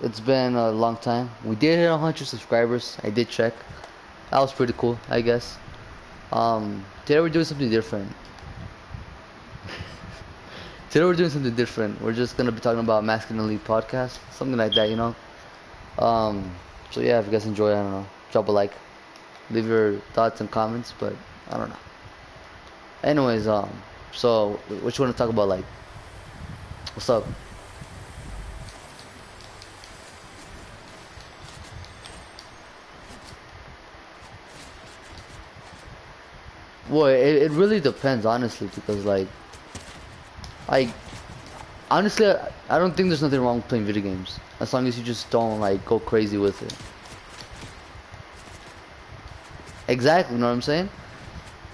It's been a long time. We did hit 100 subscribers. I did check. That was pretty cool, I guess. Today we're doing something different. Today we're doing something different. We're just gonna be talking about Masculinity podcast, something like that, you know. Um, so yeah, if you guys enjoy, I don't know, drop a like, leave your thoughts and comments. But I don't know. Anyways, so what you want to talk about? Like, what's up? Well, it really depends, honestly, because like honestly, I don't think there's nothing wrong with playing video games as long as you just don't like go crazy with it. Exactly, you know what I'm saying?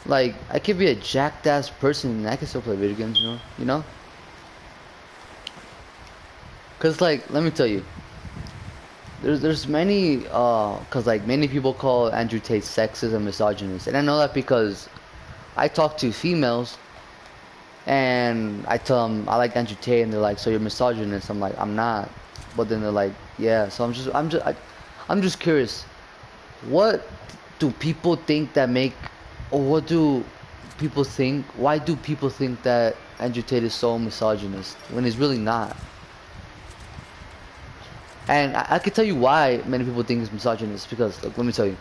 Like, I could be a jacked ass person and I can still play video games, you know? You know? Cause like, let me tell you, there's many cause like many people call Andrew Tate sexist and misogynist, and I know that because I talk to females and I tell them I like Andrew Tate, and they're like, so you're misogynist? I'm like, I'm not, but then they're like, yeah. So I'm just curious, what do people think that make, or what do people think? Why do people think that Andrew Tate is so misogynist when he's really not? And I can tell you why many people think he's misogynist because, look, let me tell you.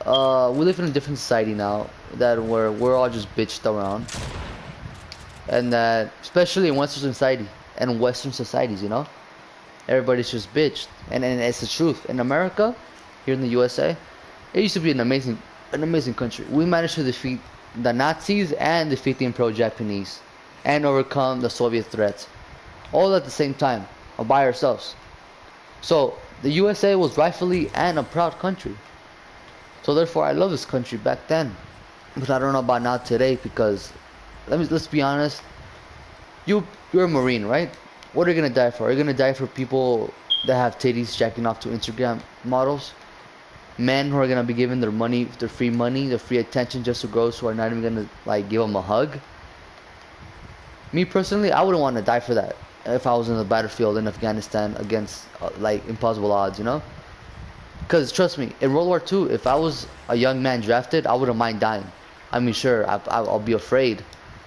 We live in a different society now that we're all just bitched around, and that especially in Western society and Western societies, you know, everybody's just bitched, and it's the truth. In America, here in the USA, it used to be an amazing country. We managed to defeat the Nazis and defeat the Imperial Japanese, and overcome the Soviet threats, all at the same time, all by ourselves. So the USA was rightfully and a proud country. So therefore, I love this country back then, but I don't know about now today because let's be honest. You're a Marine, right? What are you gonna die for? Are you gonna die for people that have titties jacking off to Instagram models? Men who are gonna be giving their money, their free attention just to girls who are not even gonna like give them a hug? Me personally, I wouldn't want to die for that if I was in the battlefield in Afghanistan against like impossible odds, you know? Because trust me, in World War II, if I was a young man drafted, I wouldn't mind dying. I mean, sure, I'll be afraid,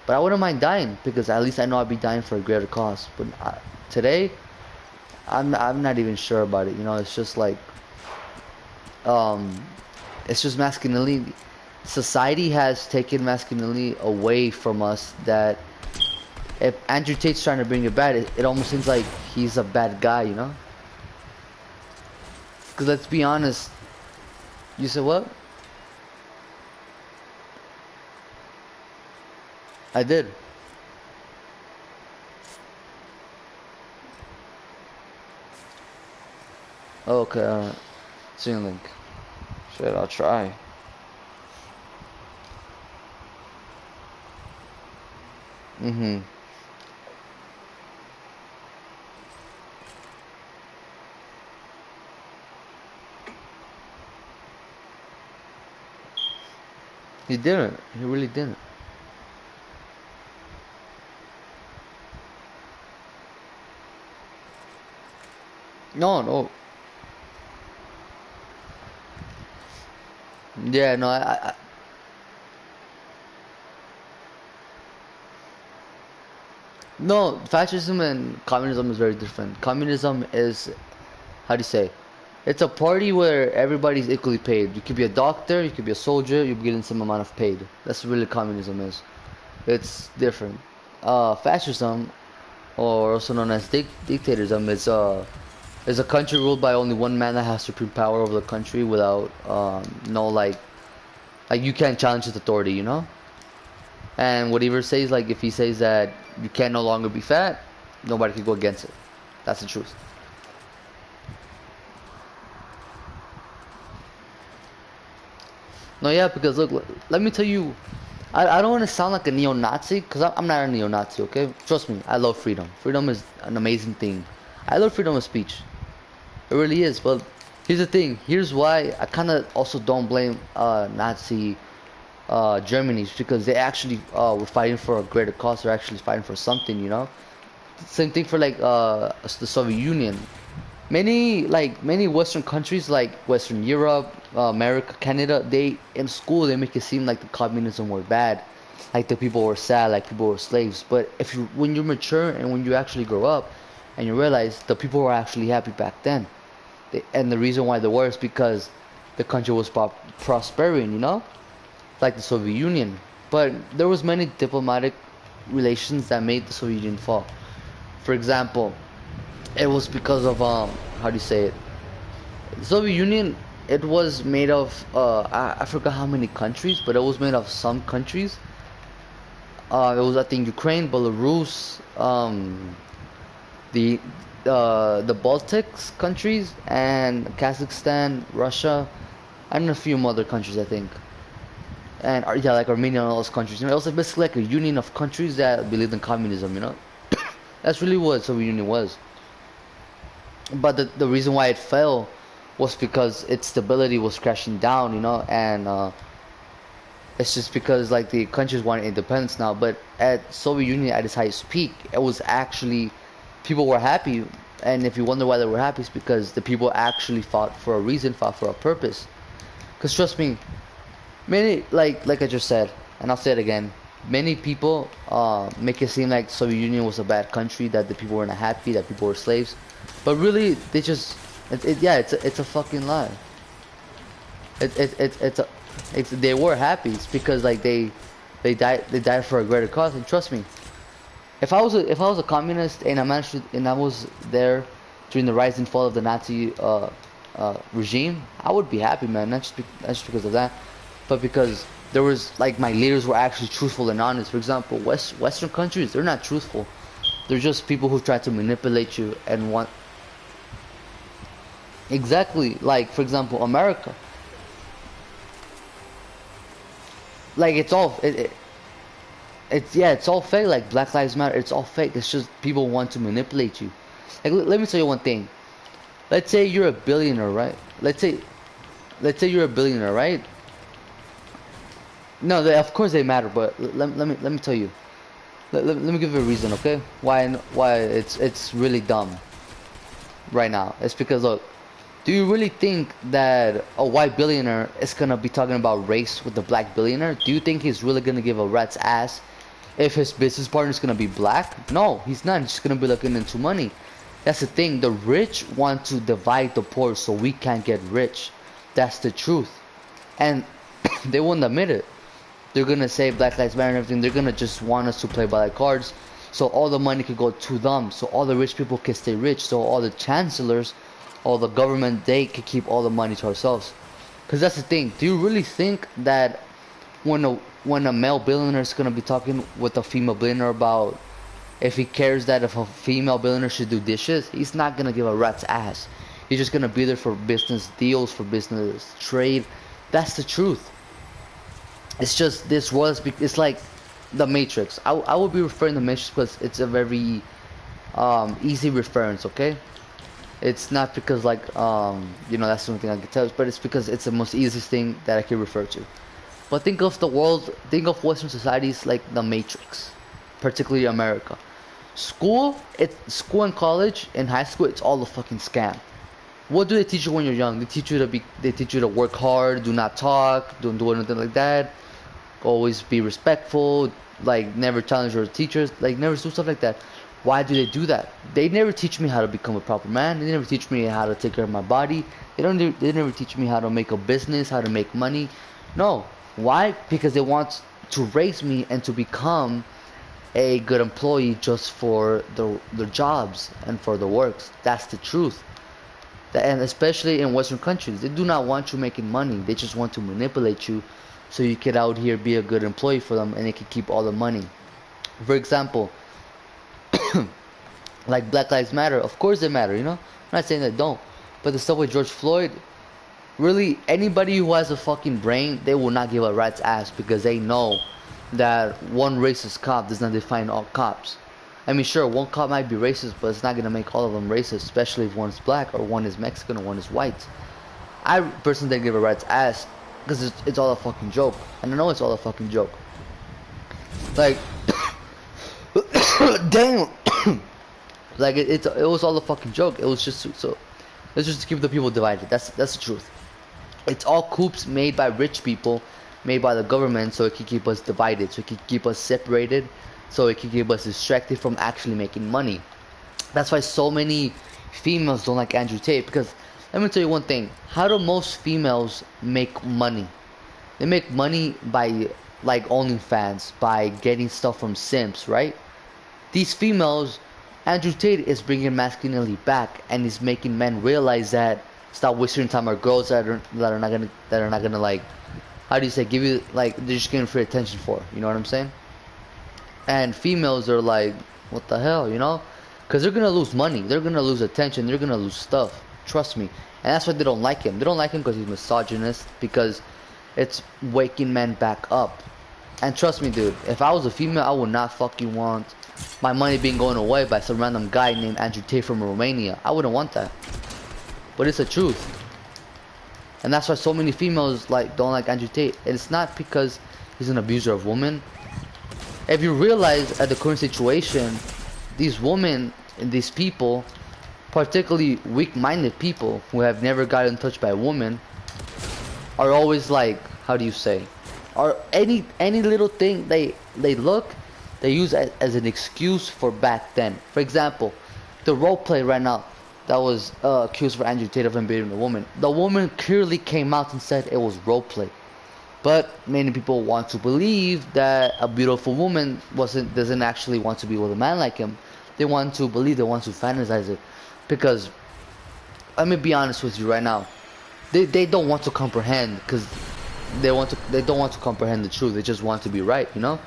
but I wouldn't mind dying because at least I know I'll be dying for a greater cause. But today, I'm not even sure about it. You know, it's just like um, it's just masculinity. Society has taken masculinity away from us. That if Andrew Tate's trying to bring it back, it almost seems like he's a bad guy. You know? Because let's be honest. You said what? I did. Oh, okay, alright. Seeing link. Shit, I'll try. Mm-hmm. He didn't. He really didn't. No, no. Yeah, no, no, fascism and communism is very different. Communism is, how do you say? It's a party where everybody's equally paid. You could be a doctor, you could be a soldier, you're getting some amount of paid. That's really communism is. It's different. Fascism, or also known as dictatorism, is a country ruled by only one man that has supreme power over the country without no like you can't challenge his authority, you know? And whatever says, like if he says that you can no longer be fat, nobody can go against it. That's the truth. No, yeah, because look, let me tell you, I don't want to sound like a neo-Nazi, because I'm not a neo-Nazi, okay? Trust me, I love freedom. Freedom is an amazing thing. I love freedom of speech. It really is, but here's the thing. Here's why I kind of also don't blame Nazi Germany, because they actually were fighting for a greater cause. They're actually fighting for something, you know? Same thing for like the Soviet Union. many Western countries like Western Europe, America, Canada, they in school they make it seem like the communism were bad, like the people were sad, like people were slaves. But if you when you mature and when you actually grow up, and you realize the people were actually happy back then, and the reason why they were is because the country was prospering, you know, like the Soviet Union. But there was many diplomatic relations that made the Soviet Union fall. For example, it was because of how do you say it? The Soviet Union. It was made of I forgot how many countries, but it was made of some countries. It was I think Ukraine, Belarus, the the Baltics countries, and Kazakhstan, Russia, and a few other countries I think. And yeah, like Armenia and all those countries. You know, it was like basically like a union of countries that believed in communism. You know, that's really what Soviet Union was. But the reason why it fell was because its stability was crashing down, you know, and it's just because like the countries wanted independence now. But at Soviet Union at its highest peak, it was actually people were happy, and if you wonder why they were happy, it's because the people actually fought for a reason, fought for a purpose. Because trust me, many like I just said, and I'll say it again. Many people make it seem like Soviet Union was a bad country, that the people weren't happy, that people were slaves, but really they just yeah, it's a fucking lie. It's a they were happy. It's because like they died for a greater cause. And trust me, if I was a communist and I managed to, and I was there during the rise and fall of the Nazi regime, I would be happy, man. Not just because of that, but because there was like my leaders were actually truthful and honest. For example, Western countries, they're not truthful. They're just people who try to manipulate you and want exactly like for example America. Like it's yeah, it's all fake. Like Black Lives Matter, it's all fake. It's just people want to manipulate you. Like let me tell you one thing. Let's say you're a billionaire, right? Let's say you're a billionaire, right? No, of course they matter, but let me tell you. Let me give you a reason, okay? Why it's really dumb right now. It's because look, do you really think that a white billionaire is gonna be talking about race with the black billionaire? Do you think he's really gonna give a rat's ass if his business partner is gonna be black? No, he's not. He's just gonna be looking into money. That's the thing. The rich want to divide the poor so we can't get rich. That's the truth. And they won't admit it. They're gonna say Black Lives Matter and everything. They're gonna just want us to play by the cards, so all the money could go to them, so all the rich people can stay rich, so all the chancellors, all the government, they could keep all the money to ourselves. Cause that's the thing. Do you really think that when a male billionaire is gonna be talking with a female billionaire about if he cares that if a female billionaire should do dishes, he's not gonna give a rat's ass. He's just gonna be there for business deals, for business trade. That's the truth. It's just it's like the Matrix. I would be referring to Matrix because it's a very easy reference, okay? It's not because like you know, that's the only thing I can tell you, but it's because it's the most easiest thing that I can refer to. But think of the world, think of Western societies like the Matrix, particularly America. School and college and high school, it's all a fucking scam. What do they teach you when you're young? They teach you to work hard, do not talk, don't do anything like that. Always be respectful, like never challenge your teachers, like never do stuff like that. Why do they do that? They never teach me how to become a proper man. They never teach me how to take care of my body. They never teach me how to make a business, how to make money. No. Why? Because they want to raise me and to become a good employee just for the jobs and for the works. That's the truth. And especially in Western countries, they do not want you making money. They just want to manipulate you so you can out here be a good employee for them and they can keep all the money. For example, like Black Lives Matter, of course they matter, you know? I'm not saying they don't. But the stuff with George Floyd, really, anybody who has a fucking brain, they will not give a rat's ass because they know that one racist cop does not define all cops. I mean, sure, one cop might be racist, but it's not going to make all of them racist, especially if one's black or one is Mexican or one is white. I personally don't give a rat's ass because it's all a fucking joke. And I know it's all a fucking joke. Like, damn. Like, it was all a fucking joke. It was just so It's just to keep the people divided. That's the truth. It's all coups made by rich people, made by the government, so it can keep us divided, so it can keep us separated, so it can keep us distracted from actually making money. That's why so many females don't like Andrew Tate, because let me tell you one thing. How do most females make money? They make money by like OnlyFans, by getting stuff from simps, right? These females, Andrew Tate is bringing masculinity back, and is making men realize that stop wasting time on girls that are not gonna like, how do you say, give you, like, they're just getting free attention for, you know what I'm saying? And females are like, what the hell, you know? Because they're gonna lose money, they're gonna lose attention, they're gonna lose stuff. Trust me. And that's why they don't like him. They don't like him because he's misogynist, because it's waking men back up. And trust me, dude, if I was a female, I would not fucking want my money being going away by some random guy named Andrew Tate from Romania. I wouldn't want that. But it's the truth. And that's why so many females like don't like Andrew Tate. And it's not because he's an abuser of women. If you realize at the current situation, these women and these people, particularly weak-minded people who have never gotten touched by a woman, are always like, how do you say, or any little thing they use as an excuse for back then. For example, the role play right now that was accused for Andrew Tate of him beating a woman. The woman clearly came out and said it was role play. But many people want to believe that a beautiful woman doesn't actually want to be with a man like him. They want to believe, they want to fantasize it. Because, let me be honest with you right now, they don't want to comprehend, because they don't want to comprehend the truth. They just want to be right, you know?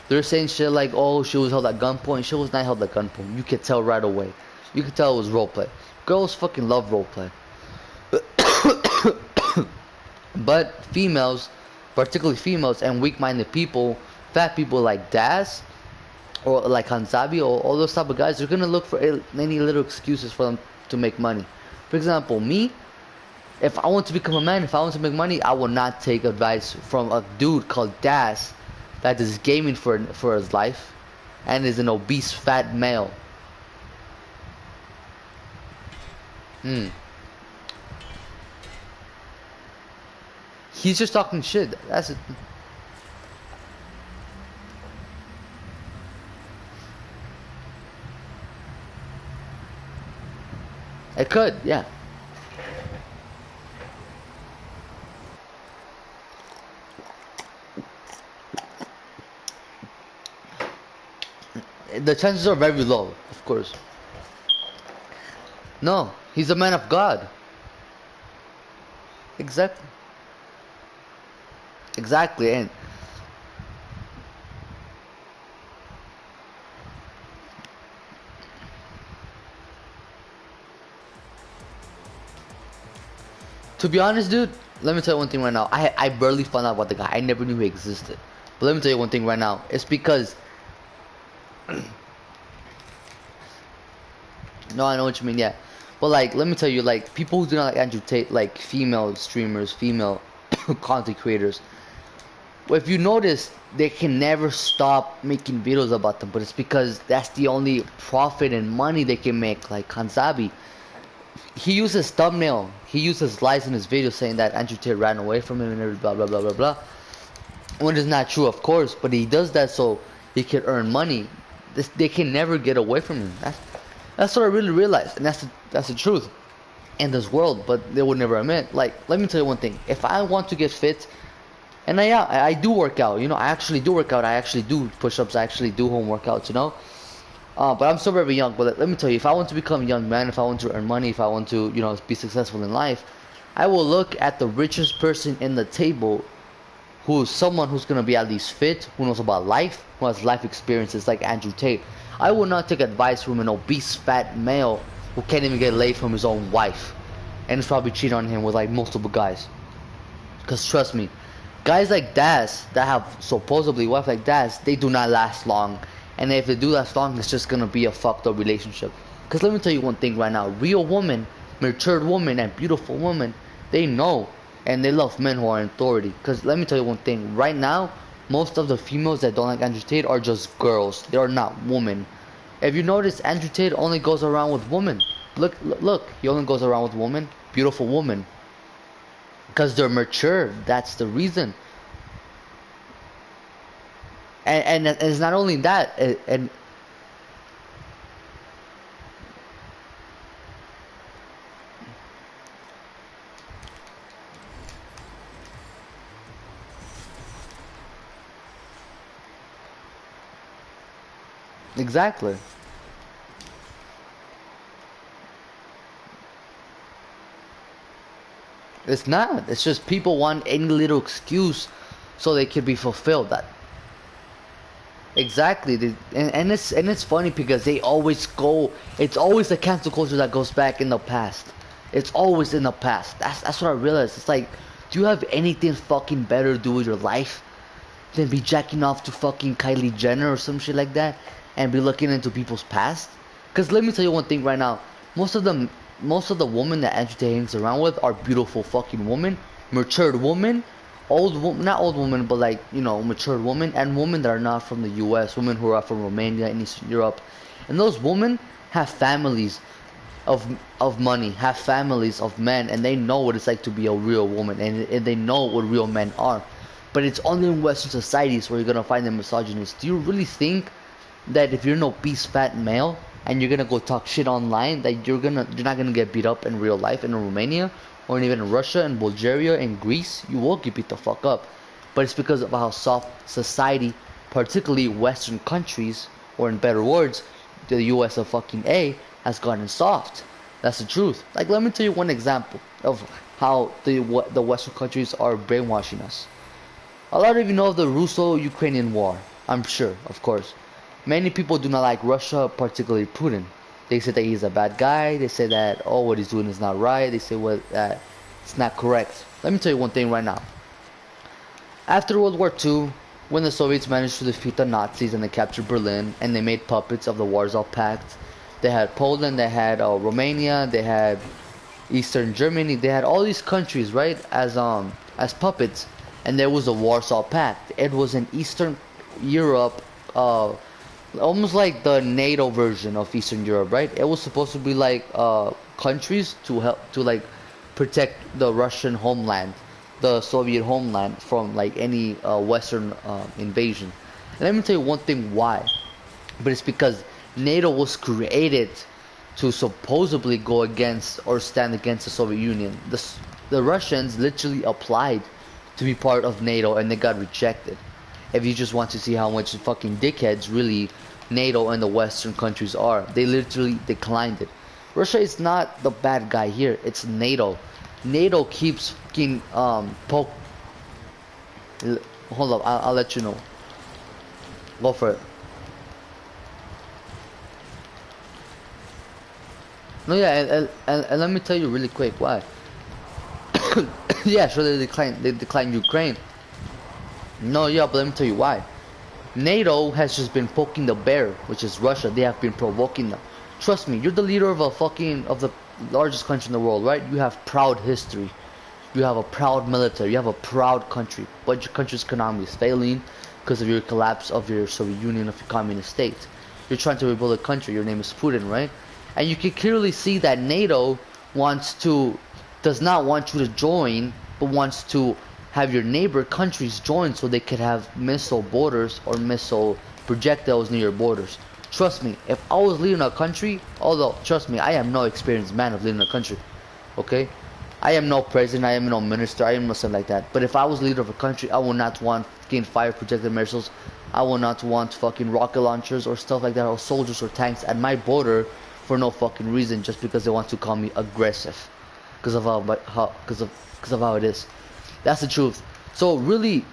They're saying shit like, oh, she was held at gunpoint. She was not held at gunpoint. You could tell right away. You could tell it was roleplay. Girls fucking love roleplay. But females, particularly females and weak-minded people, fat people like Das, or like Hanzabi, or all those type of guys, they're gonna look for any little excuses for them to make money. For example, me, if I want to become a man, if I want to make money, I will not take advice from a dude called Das that is gaming for his life and is an obese fat male. He's just talking shit. That's it. It could, yeah. The chances are very low, of course. No, he's a man of God. Exactly. Exactly, and to be honest, dude, let me tell you one thing right now. I barely found out about the guy. I never knew he existed. But let me tell you one thing right now. It's because no, I know what you mean, yeah. But like, let me tell you, like, people who do not like Andrew Tate, like female streamers, female content creators, well, if you notice, they can never stop making videos about them, but it's because that's the only profit and money they can make. Like Kanzabi, he uses thumbnail, he uses lies in his video saying that Andrew Tate ran away from him and every blah blah blah blah blah. When it's not true, of course, but he does that so he can earn money. They can never get away from him. That's what I really realized, and that's the truth in this world. But they would never admit. Like, let me tell you one thing: if I want to get fit, and I do work out, you know, I actually do work out. I actually do push-ups. I actually do home workouts, you know. But I'm still very young. But let me tell you, if I want to become a young man, if I want to earn money, if I want to, you know, be successful in life, I will look at the richest person in the table, who is someone who's gonna be at least fit, who knows about life, who has life experiences like Andrew Tate. I will not take advice from an obese fat male who can't even get laid from his own wife, and is probably cheating on him with like multiple guys. Cause trust me, guys like Das that have supposedly wife like Das, they do not last long. And if they do last long, it's just gonna be a fucked up relationship. Cause let me tell you one thing right now: real women, matured women, and beautiful women, they know and they love men who are in authority. Cause let me tell you one thing: right now, most of the females that don't like Andrew Tate are just girls. They are not women. If you notice, Andrew Tate only goes around with women. Look. He only goes around with women, beautiful women, because they're mature. That's the reason. And it's not only that. And exactly. It's not. It's just people want any little excuse so they can be fulfilled. That exactly. And it's funny because they always go. It's always the cancel culture that goes back in the past. It's always in the past. That's what I realized. It's like, do you have anything fucking better to do with your life than be jacking off to fucking Kylie Jenner or some shit like that, and be looking into people's past? Because let me tell you one thing right now. Most of them, most of the women that Andrew hangs around with are beautiful fucking women, matured women, not old women, but like, matured women, and women that are not from the U.S., women who are from Romania and Eastern Europe, and those women have families of money, have families of men, and they know what it's like to be a real woman, and they know what real men are. But it's only in Western societies where you're gonna find them misogynist. Do you really think that if you're an obese fat male and you're gonna go talk shit online, that you're not gonna get beat up in real life in Romania or even in Russia and Bulgaria and Greece? You will get beat the fuck up. But it's because of how soft society, particularly Western countries, or in better words, the US of fucking A, has gotten soft. That's the truth. Like, let me tell you one example of how the Western countries are brainwashing us. A lot of you know of the Russo-Ukrainian war. I'm sure, of course. Many people do not like Russia, particularly Putin. They say that he's a bad guy. They say that, oh, what he's doing is not right. They say it's not correct. Let me tell you one thing right now. After World War II, when the Soviets managed to defeat the Nazis and they captured Berlin and they made puppets of the Warsaw Pact, they had Poland, they had Romania, they had Eastern Germany, they had all these countries, right, as puppets, and there was the Warsaw Pact. It was in Eastern Europe, almost like the NATO version of Eastern Europe, right? It was supposed to be like countries to help to like protect the Russian homeland, the Soviet homeland from like any Western invasion. And let me tell you one thing why. But it's because NATO was created to supposedly go against or stand against the Soviet Union. The Russians literally applied to be part of NATO and they got rejected. If you just want to see how much fucking dickheads really NATO and the Western countries are, they literally declined it. Russia is not the bad guy here, it's NATO. NATO keeps fucking hold up, I'll let you know. Go for it. No, yeah, and let me tell you really quick why. Yeah, sure, they declined Ukraine. No, yeah, but let me tell you why. NATO has just been poking the bear, which is Russia. They have been provoking them. Trust me, you're the leader of the largest country in the world, right? You have proud history. You have a proud military. You have a proud country. But your country's economy is failing because of your collapse of your Soviet Union, of your communist state. You're trying to rebuild a country. Your name is Putin, right? And you can clearly see that NATO does not want you to join, but wants to have your neighbor countries join so they could have missile borders or missile projectiles near your borders. Trust me, if I was leading a country, although trust me, I am no experienced man of leading a country, okay? I am no president, I am no minister, I am nothing like that. But if I was leader of a country, I would not want fucking fire projected missiles. I would not want fucking rocket launchers or stuff like that, or soldiers or tanks at my border for no fucking reason, just because they want to call me aggressive, because of how it is. That's the truth. So really,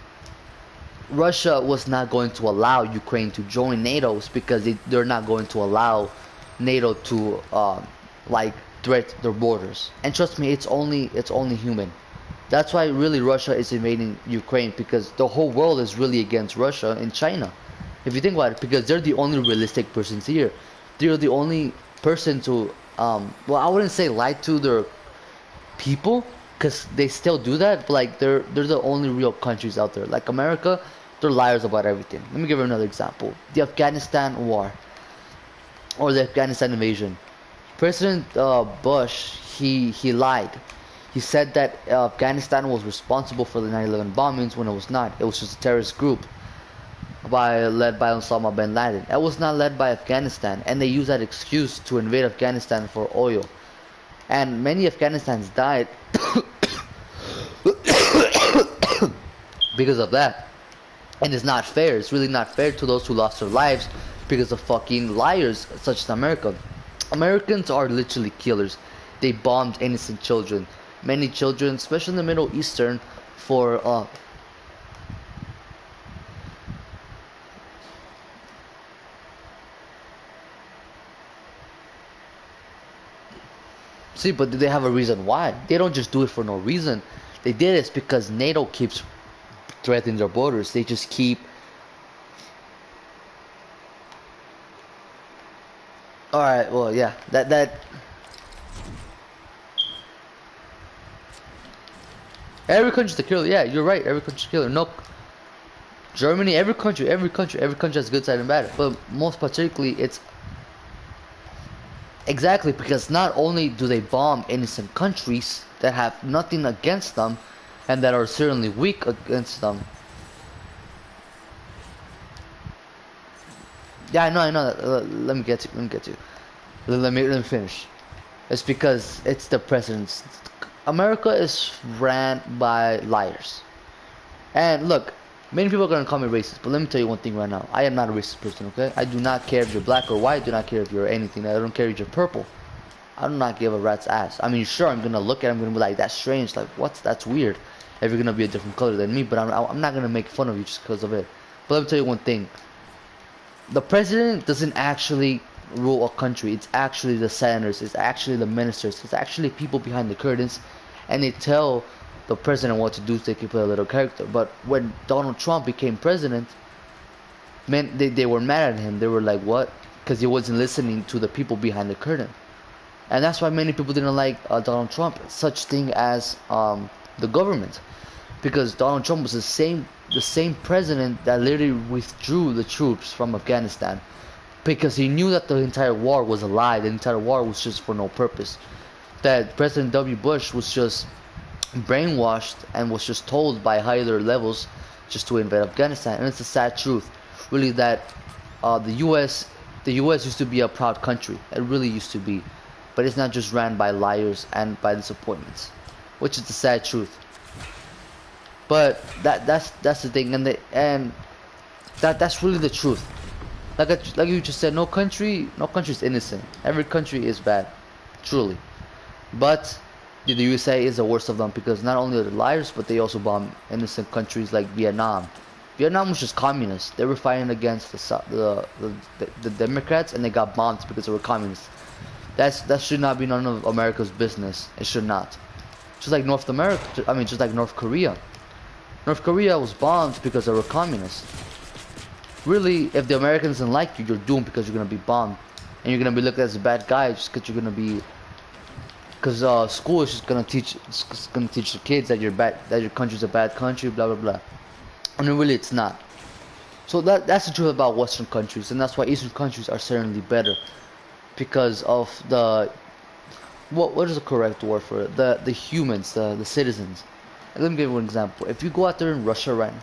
Russia was not going to allow Ukraine to join NATO because they're not going to allow NATO to like threat their borders. And trust me, it's only human. That's why really Russia is invading Ukraine, because the whole world is really against Russia and China. If you think about it, because they're the only realistic persons here. They're the only person to well, I wouldn't say lie to their people, because they still do that, but like they're the only real countries out there. Like America, they're liars about everything. Let me give you another example. The Afghanistan war, or the Afghanistan invasion. President Bush, he lied. He said that Afghanistan was responsible for the 9/11 bombings when it was not. It was just a terrorist group led by Osama bin Laden. It was not led by Afghanistan, and they used that excuse to invade Afghanistan for oil. And many Afghanistans died because of that. And it's not fair. It's really not fair to those who lost their lives because of fucking liars such as America. Americans are literally killers. They bombed innocent children. Many children, especially in the Middle Eastern, for see, but do they have a reason why? They don't just do it for no reason. They did it because NATO keeps threatening their borders. They just keep. All right. Well, yeah. That. Every country's a killer. Yeah, you're right. Every country's a killer. No. Germany. Every country has good side and bad. But most particularly, it's exactly because not only do they bomb innocent countries that have nothing against them, and that are certainly weak against them. Yeah, I know that. Let me get to. Let me finish. It's because it's the president's. America is ran by liars. And look, many people are gonna call me racist, but let me tell you one thing right now. I am not a racist person, okay? I do not care if you're black or white. I do not care if you're anything. I don't care if you're purple. I do not give a rat's ass. I mean, sure, I'm gonna look at it, I'm gonna be like, that's strange. Like, what's that's weird. If you're gonna be a different color than me, but I'm not gonna make fun of you just because of it. But let me tell you one thing. The president doesn't actually rule a country. It's actually the senators. It's actually the ministers. It's actually people behind the curtains, and they tell the president what to do so they can play a little character. But when Donald Trump became president, man, they were mad at him. They were like, what? Because he wasn't listening to the people behind the curtain. And that's why many people didn't like Donald Trump, such thing as the government, because Donald Trump was the same president that literally withdrew the troops from Afghanistan, because he knew that the entire war was a lie. The entire war was just for no purpose. That President W. Bush was just brainwashed and was just told by higher levels just to invade Afghanistan. And it's a sad truth, really, that the U.S. used to be a proud country. It really used to be. But it's not just ran by liars and by disappointments, which is the sad truth. But that's the thing, and that's really the truth. Like you just said, no country is innocent. Every country is bad, truly. But the USA is the worst of them, because not only are they liars, but they also bomb innocent countries like Vietnam. Vietnam was just communist. They were fighting against the Democrats, and they got bombed because they were communists. That should not be none of America's business. It should not. Just like just like North Korea. North Korea was bombed because they were communists. Really, if the Americans didn't like you, you're doomed, because you're gonna be bombed, and you're gonna be looked at as a bad guy just because you're gonna be. Because school is just gonna teach the kids that you're bad, that your country's a bad country, blah blah blah. And really, it's not. So that's the truth about Western countries, and that's why Eastern countries are certainly better, because of the what is the correct word for it? The humans, the citizens. Let me give you an example. If you go out there in Russia right now,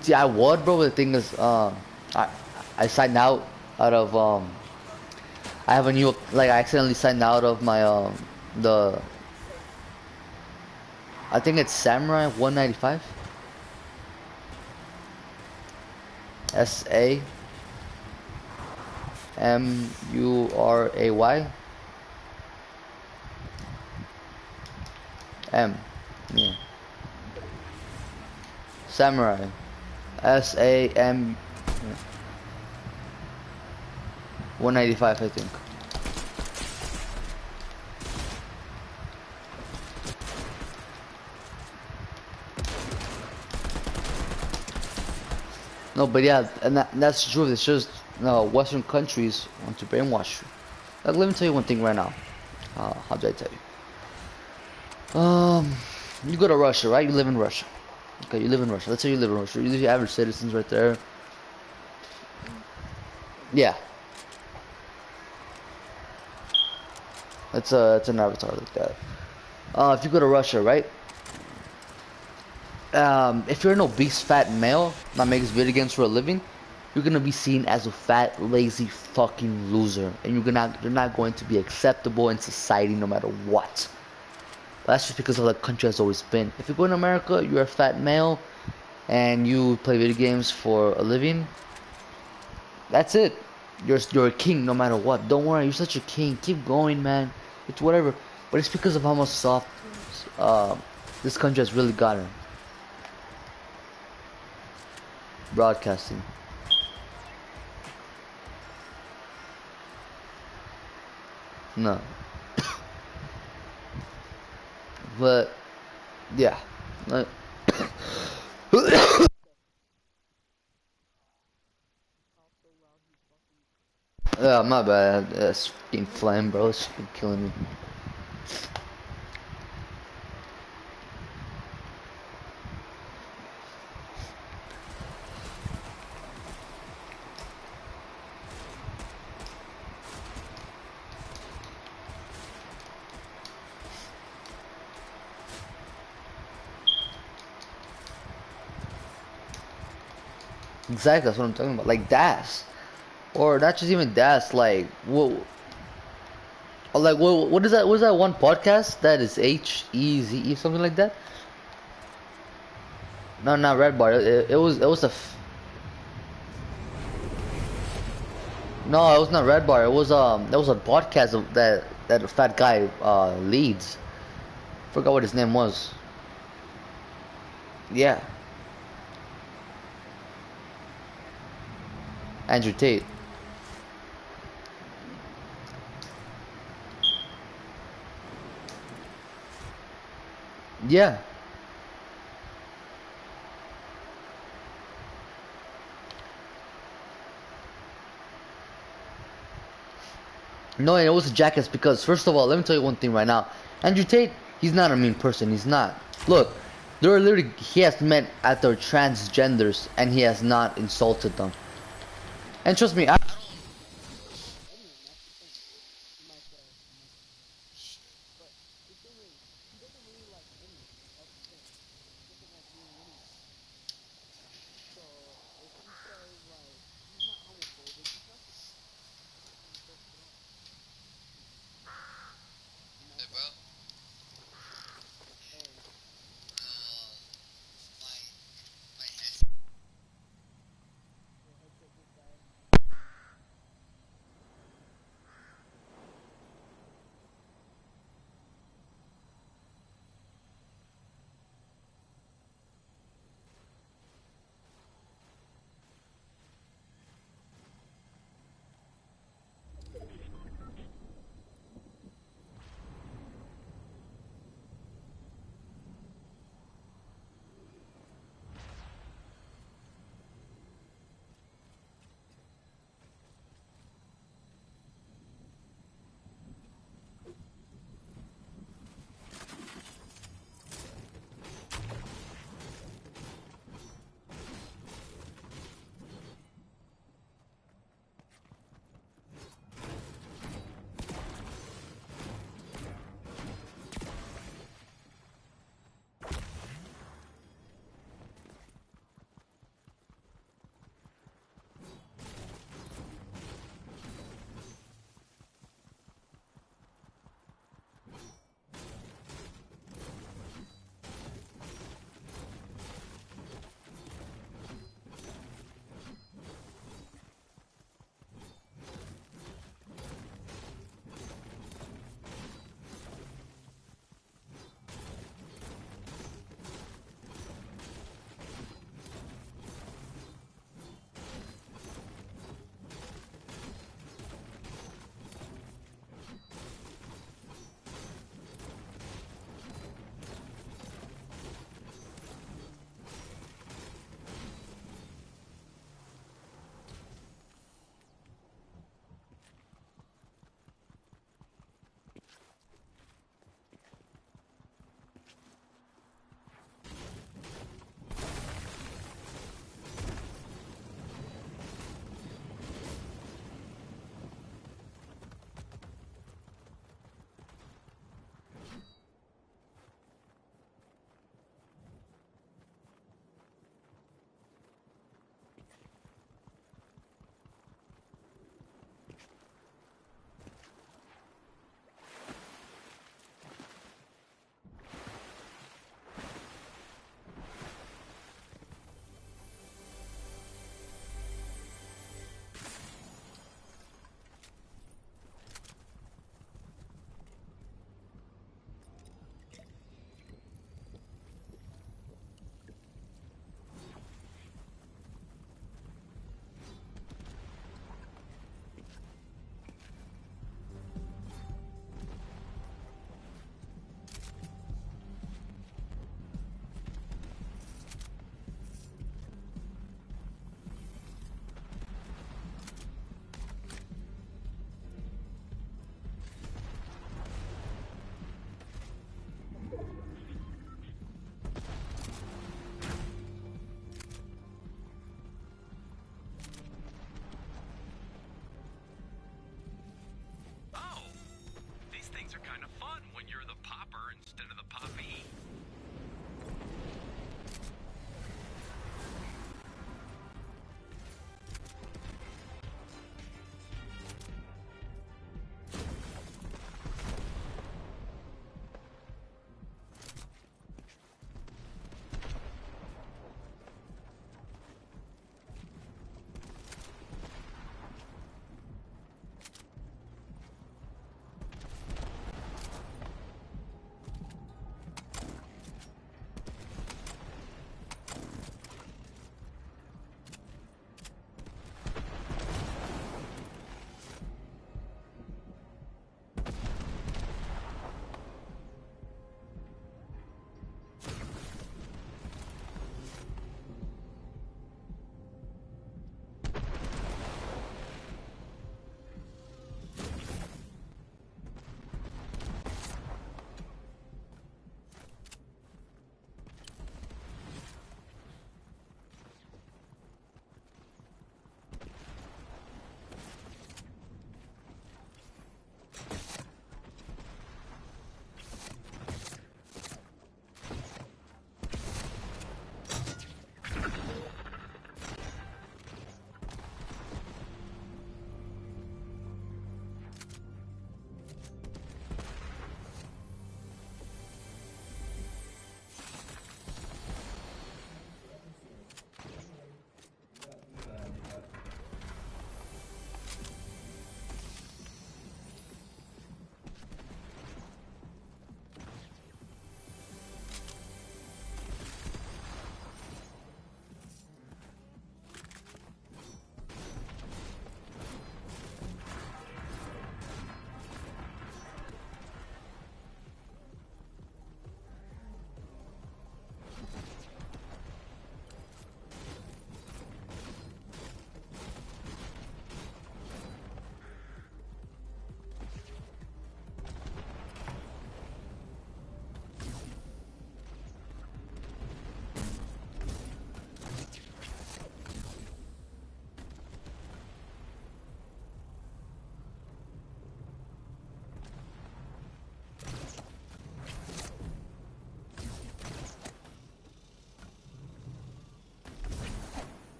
see, I would, bro. But the thing is, I signed out of I have a new, like, I accidentally signed out of my the I think it's Samurai 195. SAMURAY yeah. Samurai SAM 195, I think. No, but yeah, and that's the truth. It's just Western countries want to brainwash you. Like, let me tell you one thing right now. How do I tell you? You go to Russia, right? You live in Russia. Okay, you live in Russia. Let's say you live in Russia. You're the average citizens right there. Yeah, it's an avatar like that. If you go to Russia, right? If you're an obese fat male that makes video games for a living, you're gonna be seen as a fat, lazy fucking loser, and you're not going to be acceptable in society no matter what. That's just because of the country has always been. If you go in America, you're a fat male and you play video games for a living. That's it. You're a king no matter what. Don't worry, you're such a king. Keep going, man. It's whatever. But it's because of how much soft uh, this country has really gotten. Broadcasting. No. But yeah. Uh, my bad. It's fucking flame, bro. It's fucking killing me. Exactly, that's what I'm talking about. Like Das, or not just even Das. Like what is that? What is that one podcast that is HEZE something like that? No, not Red Bar. It was no, it was not Red Bar. It was that was a podcast that a fat guy leads. Forgot what his name was. Yeah, Andrew Tate. Yeah. No, and it was a jackass because first of all, let me tell you one thing right now. Andrew Tate, he's not a mean person. He's not. Look, there are literally he has met other transgenders and he has not insulted them. And trust me,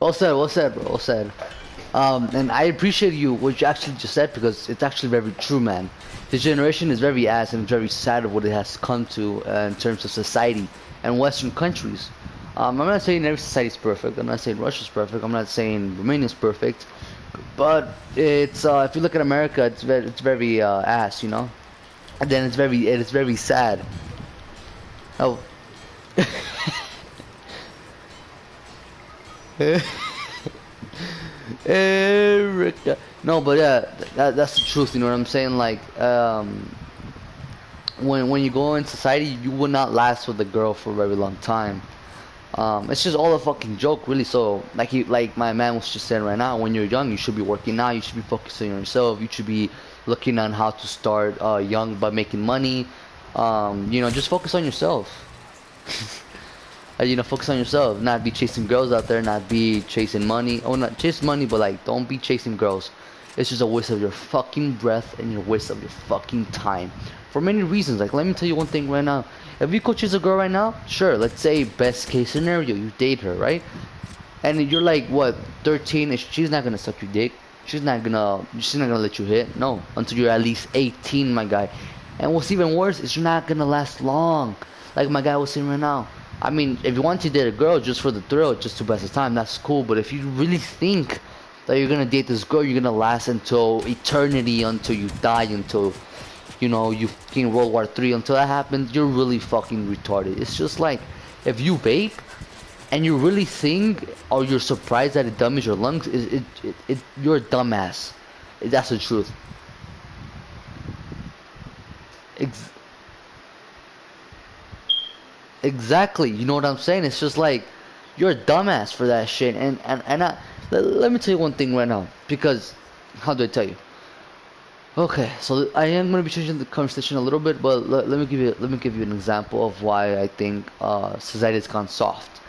Well said, well said, bro, well said. And I appreciate you what you actually just said because it's actually very true, man. This generation is very ass and very sad of what it has come to in terms of society and Western countries. I'm not saying every society is perfect. I'm not saying Russia's perfect. I'm not saying Romania's perfect. But it's if you look at America, it's very ass, you know. And then it's very sad. Oh. Erica. No, but yeah, that's the truth. You know what I'm saying? Like, when you go in society, you will not last with a girl for a very long time. It's just all a fucking joke, really. So, like my man was just saying right now, when you're young, you should be working now. You should be focusing on yourself. You should be looking on how to start young by making money. Just focus on yourself. Focus on yourself. Not be chasing girls out there. Not be chasing money. Oh, not chase money, but like, don't be chasing girls. It's just a waste of your fucking breath and your waste of your fucking time. For many reasons. Like, let me tell you one thing right now. If you go chase a girl right now, sure, let's say best case scenario, you date her, right? And you're like, what, 13? She's not gonna suck your dick. She's not gonna let you hit. No, until you're at least 18, my guy. And what's even worse is you're not gonna last long. Like my guy was saying right now. I mean, if you want to date a girl just for the thrill, just to pass the time, that's cool. But if you really think that you're gonna date this girl, you're gonna last until eternity, until you die, until you fucking World War III, until that happens, you're really fucking retarded. It's just like if you vape and you really think or you're surprised that it damages your lungs, you're a dumbass. That's the truth. Ex exactly. You know what I'm saying? It's just like you're a dumbass for that shit. Let me tell you one thing right now, because how do I tell you? Okay, so I am going to be changing the conversation a little bit, but let me give you an example of why I think society has gone soft.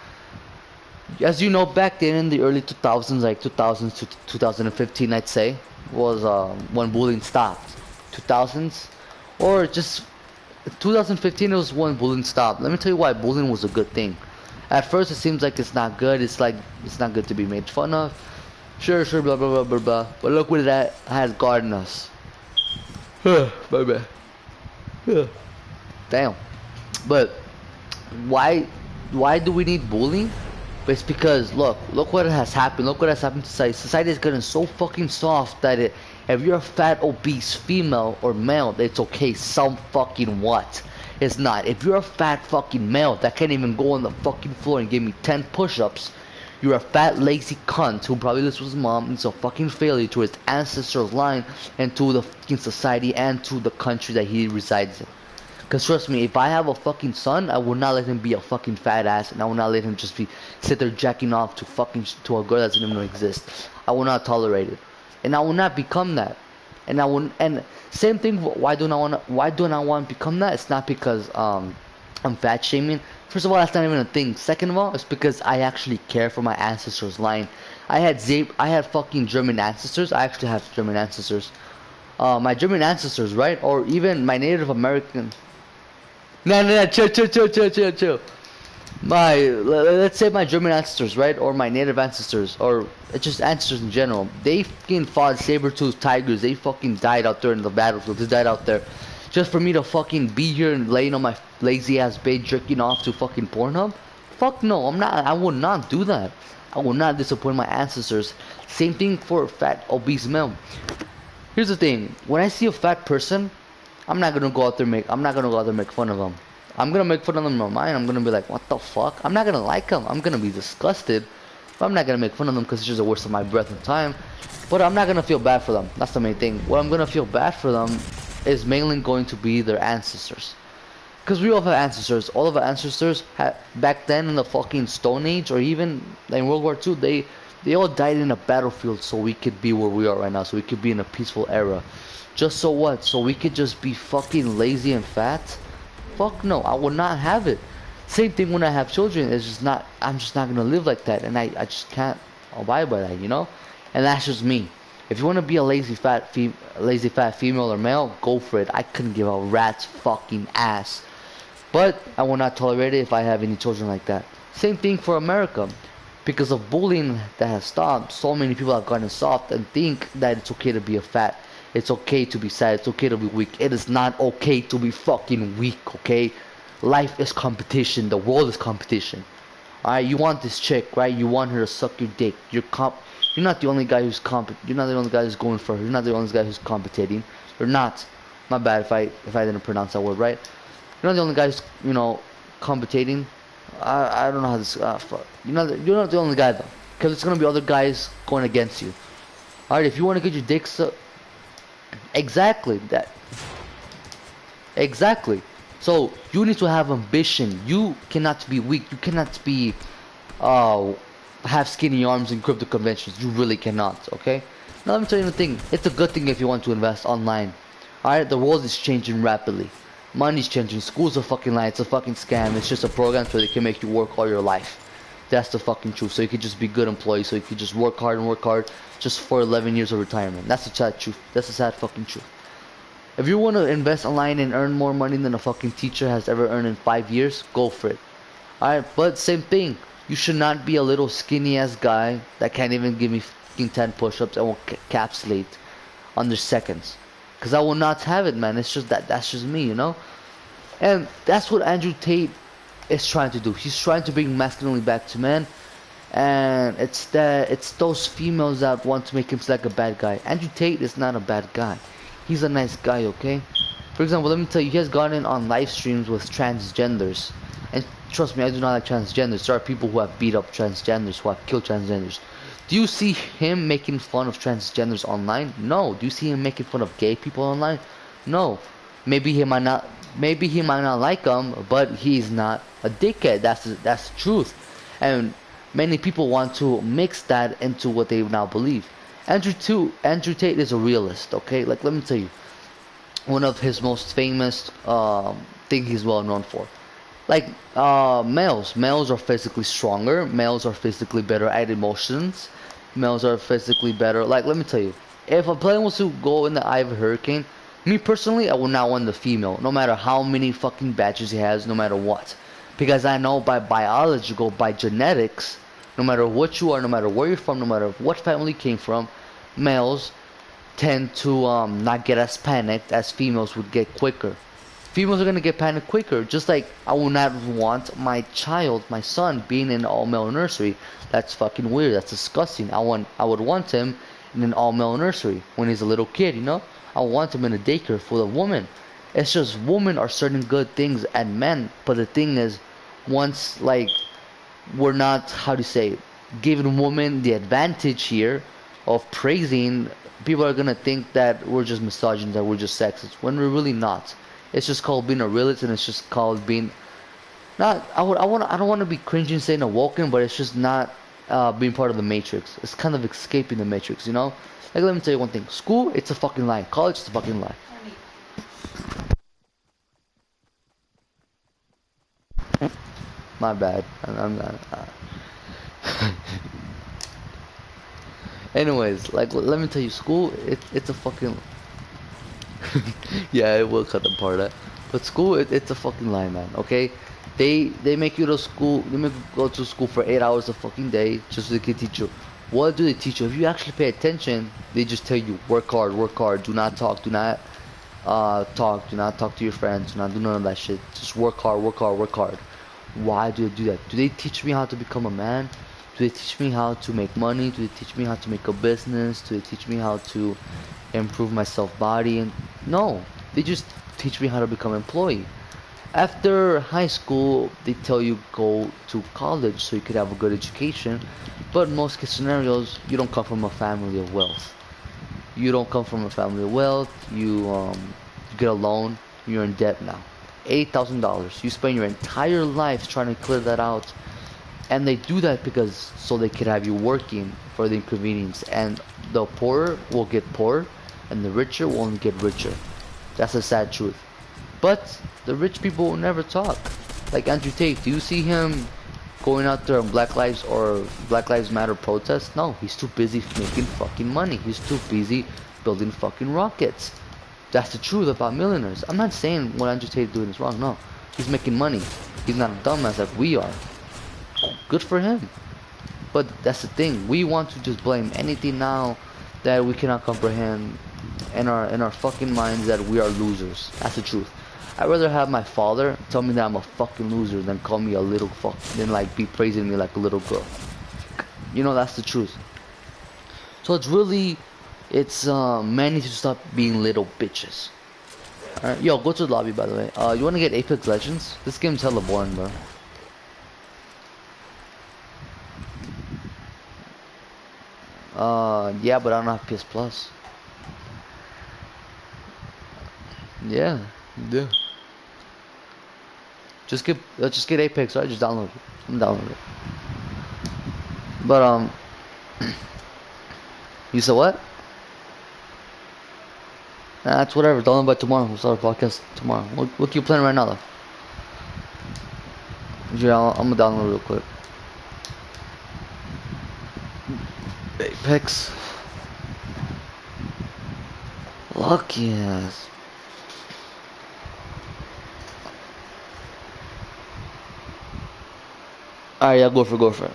As you know, back then in the early 2000s, like 2000s to 2015, I'd say, was when bullying stopped. 2000s, or just 2015 was when bullying stopped. Let me tell you why bullying was a good thing. At first, it seems like it's not good. It's like it's not good to be made fun of. Sure, blah blah blah blah blah. But look what that has gotten us. My bad. Damn. But why do we need bullying? But it's because look what has happened. Look what has happened to society. Society is getting so fucking soft that if you're a fat, obese female or male, it's okay. Some fucking what? It's not. If you're a fat fucking male that can't even go on the fucking floor and give me 10 push-ups, you're a fat, lazy cunt who probably lives with his mom and is a fucking failure to his ancestors' line and to the fucking society and to the country that he resides in. Cause trust me, if I have a fucking son, I will not let him be a fucking fat ass, and I will not let him just sit there jacking off to a girl that doesn't even exist. I will not tolerate it, and I will not become that. And same thing. Why do I want to become that? It's not because I'm fat shaming. First of all, that's not even a thing. Second of all, it's because I actually care for my ancestors' line. I had fucking German ancestors. I actually have German ancestors. My German ancestors, right? Or even my Native American. No, chill. Let's say my German ancestors, right? Or my native ancestors, or just ancestors in general. They fucking fought saber-toothed tigers. They fucking died out there in the battlefield. They died out there. Just for me to fucking be here and laying on my lazy ass bed jerking off to fucking Pornhub? Fuck no, I'm not. I will not do that. I will not disappoint my ancestors. Same thing for a fat, obese male. Here's the thing. When I see a fat person, I'm not gonna go out there and make fun of them. I'm gonna make fun of them in my mind. I'm gonna be like, what the fuck? I'm not gonna like them. I'm gonna be disgusted. But I'm not gonna make fun of them because it's just a waste of my breath and time. But I'm not gonna feel bad for them. That's the main thing. What I'm gonna feel bad for them is mainly going to be their ancestors. Because we all have ancestors. All of our ancestors had back then in the fucking Stone Age or even in World War II, they all died in a battlefield so we could be where we are right now. So we could be in a peaceful era. Just so what? So we could just be fucking lazy and fat? Fuck no, I will not have it. Same thing when I have children. It's just not. I'm just not gonna live like that, and I just can't abide by that, you know. And that's just me. If you want to be a lazy fat female or male, go for it. I couldn't give a rat's fucking ass. But I will not tolerate it if I have any children like that. Same thing for America. Because of bullying that has stopped, so many people have gotten soft and think that it's okay to be a fat. It's okay to be sad. It's okay to be weak. It is not okay to be fucking weak, okay? Life is competition. The world is competition. Alright, you want this chick, right? You want her to suck your dick. You're not the only guy who's you're not the only guy who's going for her. You're not the only guy who's competing. You're not. My bad if I didn't pronounce that word right. You're not the only guy who's, competing. I don't know how this you're not the only guy though. Because it's gonna be other guys going against you. Alright, if you wanna get your dick sucked, exactly that. Exactly. So you need to have ambition. You cannot be weak. You cannot be have skinny arms in crypto conventions. You really cannot. Okay. Now let me tell you the thing. It's a good thing if you want to invest online. Alright, the world is changing rapidly. Money's changing. School's a fucking lie. It's a fucking scam. It's just a program so they can make you work all your life. That's the fucking truth. So you could just be good employee. So you could just work hard and work hard just for 11 years of retirement. That's the sad truth. That's the sad fucking truth. If you want to invest online and earn more money than a fucking teacher has ever earned in 5 years, go for it. Alright, but same thing. You should not be a little skinny ass guy that can't even give me fucking 10 push-ups and will capsulate under seconds. Because I will not have it, man. It's just that's just me, you know? And that's what Andrew Tate is trying to do. He's trying to bring masculinity back to men. And it's those females that want to make him like a bad guy. Andrew Tate is not a bad guy. He's a nice guy, okay? For example, let me tell you, he has gotten on live streams with transgenders. And trust me, I do not like transgenders. There are people who have beat up transgenders, who have killed transgenders. Do you see him making fun of transgenders online? No. Do you see him making fun of gay people online? No. Maybe he might not like them, but he's not a dickhead. That's the truth. And many people want to mix that into what they now believe. Andrew Tate is a realist, okay? Like, let me tell you, one of his most famous thing he's well known for. Like, males are physically stronger. Males are physically better at emotions. Males are physically better. Like, let me tell you, if a player was to go in the eye of a hurricane, me personally, I would not want the female, no matter how many fucking badges he has, no matter what. Because I know by biological, by genetics, no matter what you are, no matter where you're from, no matter what family you came from, males tend to not get as panicked as females would get quicker. Females are gonna get panicked quicker, just like I would not want my child, my son, being in an all-male nursery. That's fucking weird. That's disgusting. I would want him in an all-male nursery when he's a little kid, you know? I want him in a daycare full of women. It's just women are certain good things at men, but the thing is, once like we're not, how do you say, giving women the advantage here of praising, people are gonna think that we're just misogynist, that we're just sexist, when we're really not. It's just called being a realist, and it's just called being not. I don't want to be cringing saying awoken, but it's just not being part of the matrix. It's kind of escaping the matrix, you know. Like, let me tell you one thing: school, it's a fucking lie. College, it's a fucking lie. My bad. I'm not. Anyways, like, let me tell you, school, it's a fucking. Yeah, it will cut the part out. But school, it's a fucking lie, man. Okay, they make you to school. They make you go to school for 8 hours a fucking day just so they can teach you. What do they teach you? If you actually pay attention, they just tell you work hard, work hard. Do not talk. Do not talk. Do not talk to your friends. Do not do none of that shit. Just work hard, work hard, work hard. Why do they do that? Do they teach me how to become a man? Do they teach me how to make money? Do they teach me how to make a business? Do they teach me how to improve my self-body? And no, they just teach me how to become an employee. After high school, they tell you go to college so you could have a good education. But in most case scenarios, you don't come from a family of wealth. You don't come from a family of wealth. You get a loan. You're in debt now. $8,000. You spend your entire life trying to clear that out. And they do that because so they could have you working for the inconvenience. And the poorer will get poorer, and the richer will only get richer. That's the sad truth. But the rich people will never talk. Like Andrew Tate, do you see him going out there on Black Lives Matter protests? No, he's too busy making fucking money. He's too busy building fucking rockets. That's the truth about millionaires. I'm not saying what Andrew Tate is doing is wrong. No, he's making money. He's not a dumbass like we are. Good for him. But that's the thing. We want to just blame anything now that we cannot comprehend in our fucking minds that we are losers. That's the truth. I'd rather have my father tell me that I'm a fucking loser than call me a little fuck than like be praising me like a little girl. You know, that's the truth. So it's men need to stop being little bitches. Alright, yo, go to the lobby by the way. You wanna get Apex Legends? This game's hella boring, bro. Yeah, but I don't have PS Plus. Yeah, yeah. Just get Apex, right? Just download it. I'm download it. But you said what? Nah, that's whatever. Download by tomorrow. We'll start a podcast tomorrow. What you playing right now though? Yeah, I'm gonna download real quick. Apex. Lucky ass. Alright, yeah, go for it.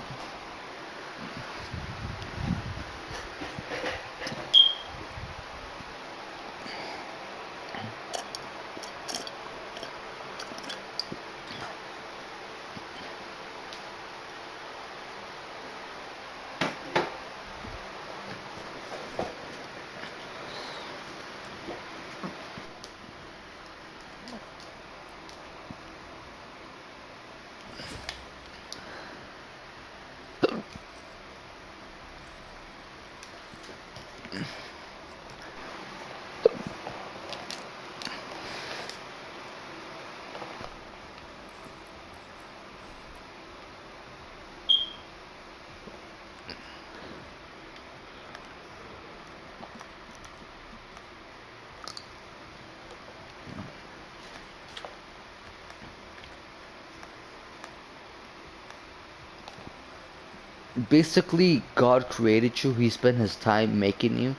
Basically, God created you. He spent his time making you.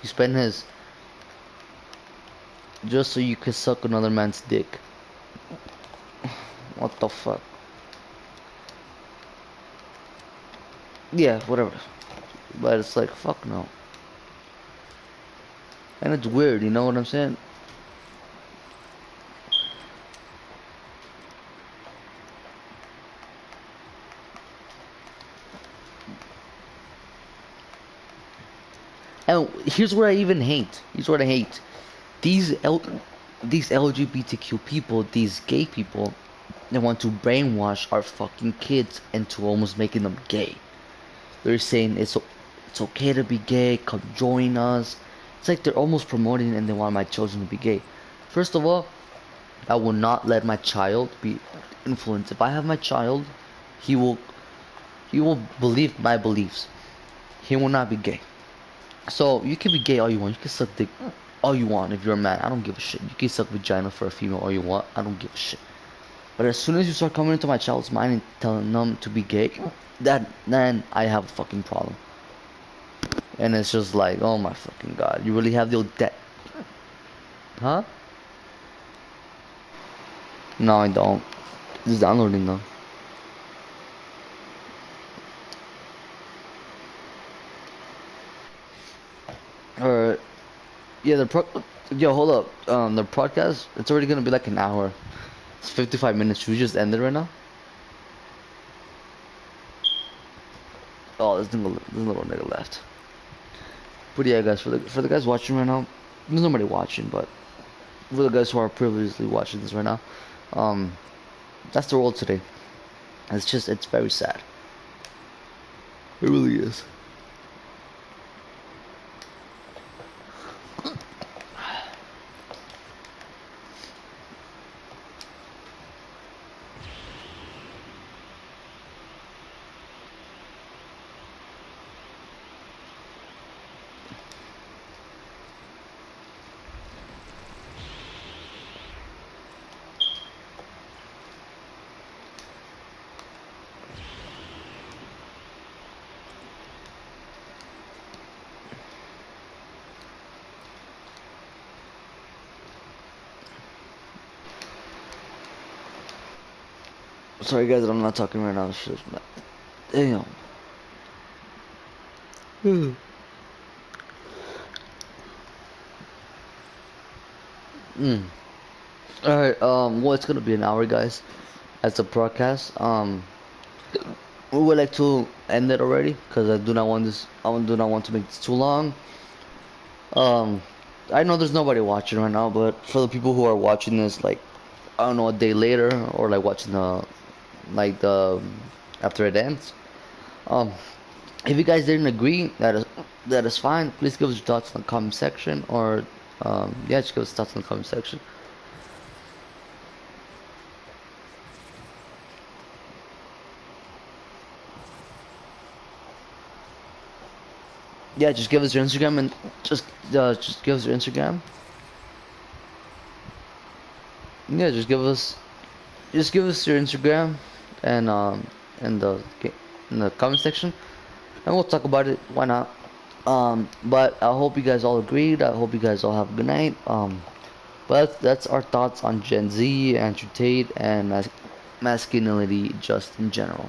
He spent his just so you could suck another man's dick. What the fuck? Yeah, whatever. But it's like, fuck no. And it's weird, you know what I'm saying? And here's what I even hate. Here's what I hate. These L these LGBTQ people, these gay people, they want to brainwash our fucking kids into almost making them gay. They're saying it's okay to be gay, come join us. It's like they're almost promoting and they want my children to be gay. First of all, I will not let my child be influenced. If I have my child, he will he will believe my beliefs. He will not be gay. So you can be gay all you want. You can suck dick all you want if you're a man. I don't give a shit. You can suck vagina for a female all you want. I don't give a shit. But as soon as you start coming into my child's mind and telling them to be gay, then I have a fucking problem. And it's just like, oh my fucking god, you really have the debt, huh? No, I don't. Just downloading them. Alright. Yeah, yo, hold up. The podcast, it's already gonna be like an hour. It's 55 minutes. Should we just end it right now? Oh, there's little nigga left. But yeah, guys, for the guys watching right now, there's nobody watching, but for the guys who are previously watching this right now, um, that's the world today. It's very sad. It really is. Sorry guys, that I'm not talking right now. Damn. Mm. All right. Well, it's gonna be an hour, guys. As a broadcast. We would like to end it already because I do not want this. Do not want to make this too long. Um, I know there's nobody watching right now, but for the people who are watching this, like I don't know, a day later or like watching the after it ends. Um, if you guys didn't agree, that is fine. Please give us your thoughts in the comment section, or yeah, just give us thoughts in the comment section. Yeah, just give us your Instagram and just give us your Instagram. Yeah, just give us your Instagram and in the in the comment section, and we'll talk about it. Why not? But I hope you guys all agreed. I hope you guys all have a good night. But that's our thoughts on Gen Z, Andrew Tate, and masculinity just in general.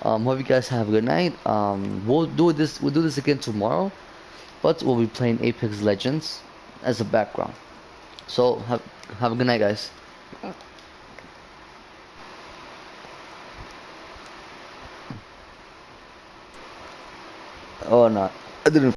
Hope you guys have a good night. We'll do this again tomorrow, but we'll be playing Apex Legends as a background. So have a good night, guys. Oh no, I didn't.